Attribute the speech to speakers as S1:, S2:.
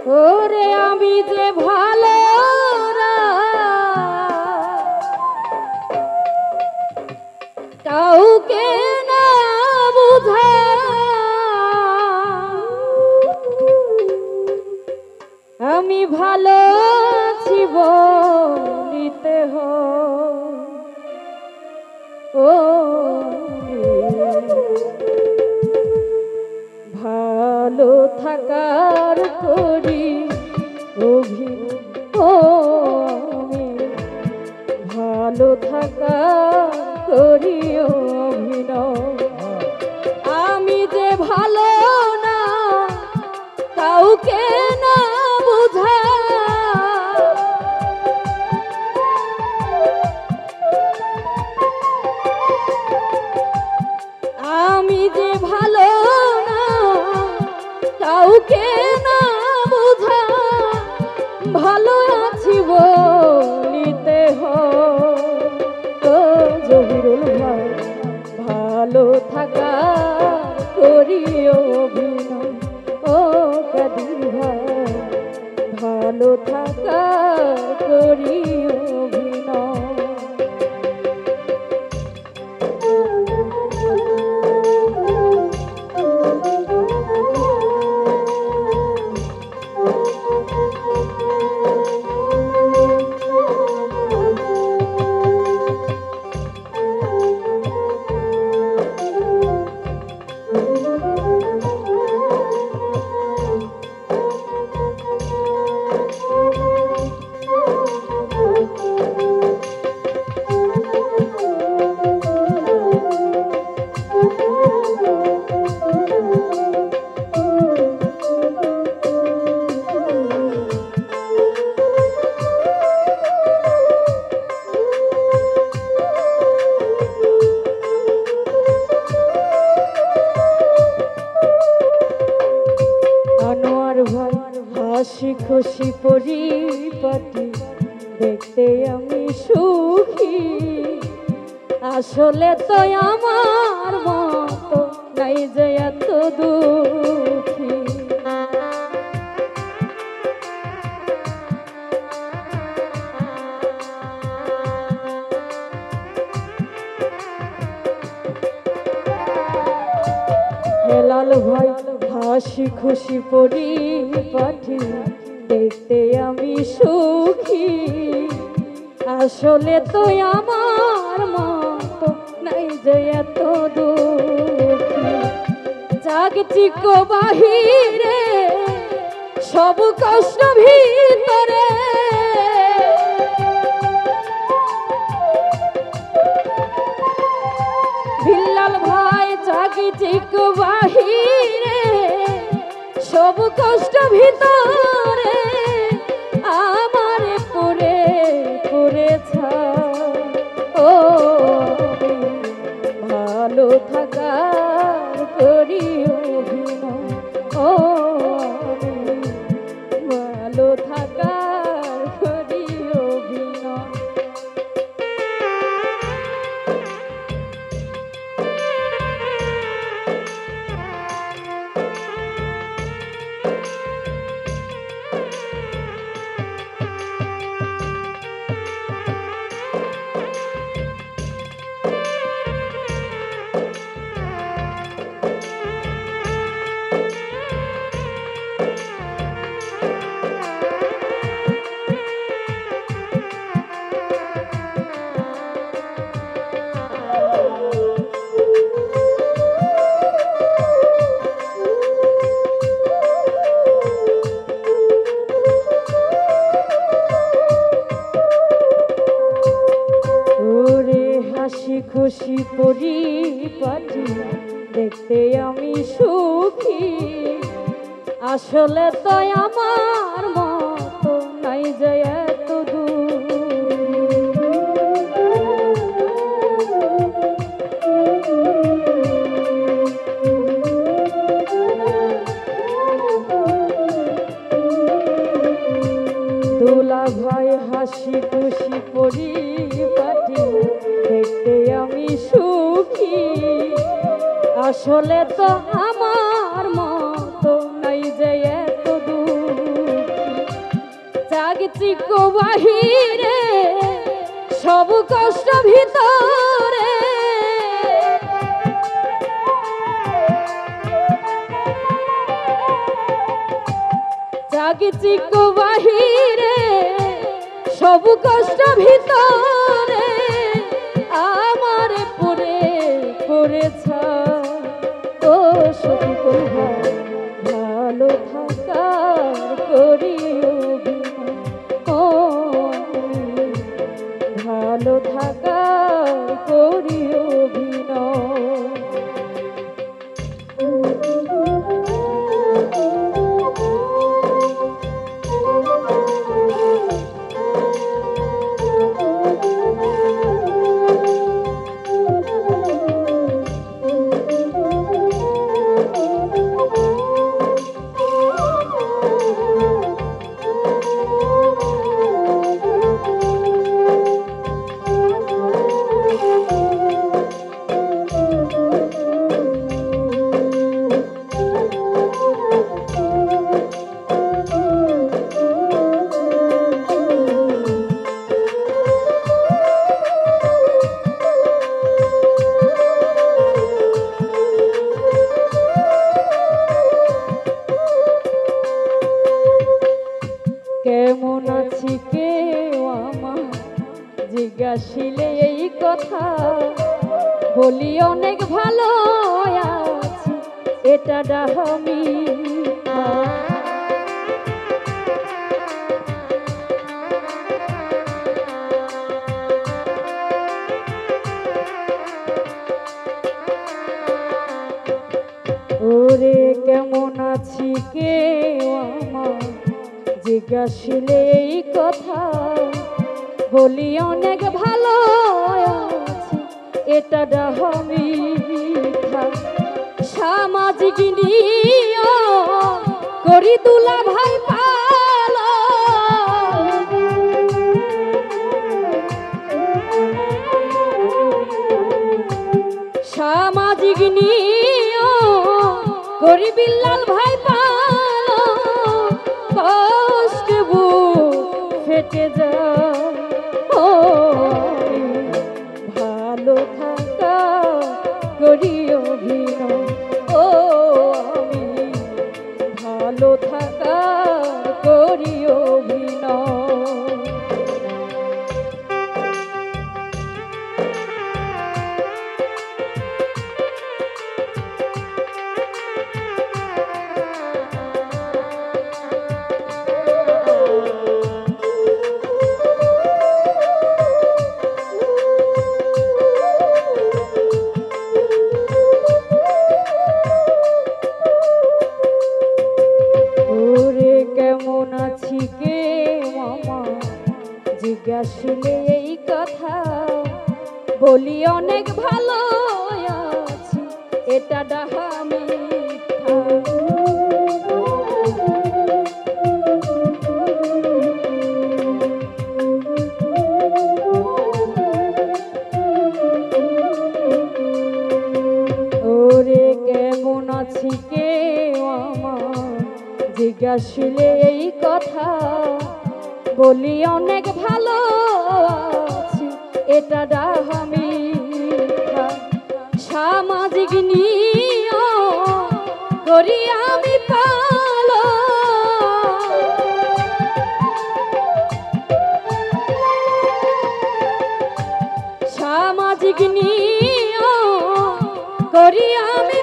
S1: ওরে আমি যে ভালো কাউকে না বুঝা আমি ভালো আছি বলিতে ও ভালো থাকার করি আমি ভালো থাকার করি অভিনয় আমি যে ভালো না কাউকে না বুঝা আমি যে ভালো না কাউকে না বুঝা ভালো আছি বলিতে জহিরুল ভাই ভালো থাকা করি অভিনয় ও কাদির ভাই ভালো থাকা করি অভিনয় হাসি খুশি পরিপাটি দেখতে আমি সুখী আসলে তো আমার মতো নাই যে এত দুঃখী হেলাল ভাই হাসি খুশি পরিপাটি দেখতে আমি সুখী আসলে তো আমার মতো নাই যে এত দুঃখী জাগতিক বাহিরে সব কষ্ট ভিতরে বিল্লাল ভাই জাগতিক বাহিরে সব কষ্ট ভিতরে আমার পড়ে পড়েছে ও ভালো থাকার করি অভিনয় ও ভালো থাকার করি অভিনয় হাসি খুশি পরিপাটি দেখতে আমি সুখী আসলে তো আমার মতো নাই যে এত দোলা ভাই হাসি খুশি পরিপাটি দেখতে আমি সুখী আসলে তো আমার মতো নাই যে এত দূর চিক্ক বাহিরে সব কষ্ট ভিতরে চিক্ক বাহিরে সব কষ্ট ভিতরে আমার পরে পড়েছ ও সখী ভালো থাকা করি ও ভালো থাকা করি অভিনয় কেমন আছি কেউ আমার জিজ্ঞাসিলে এই কথা বলি অনেক ভালো আছি এটা ডাহামি ওরে কেমন আছি কেউ আমার জিজ্ঞাসিলে এই কথা বলি অনেক ভালো আছি এটা ডাহামি সামাজিক নিয়ম করি দুলা ভাই পালো সামাজিক নিয়ম করি বিল্লাল ভাই পালো কষ্ট ফেটে যায় ও ভালো থাকা করি অভিনয় ও আমি ভালো থাকা করি অভিনয় জিজ্ঞাসিলে এই কথা বলি অনেক ভালো আছি এটা ডাহামি ওরে কেমন আছি কেউ আমার জিজ্ঞাসিলে এই কথা বলি অনেক ভালো আছি এটা ডাহামি সামাজিক নিয়ম করি আমি পালো সামাজিক নিয়ম করি আমি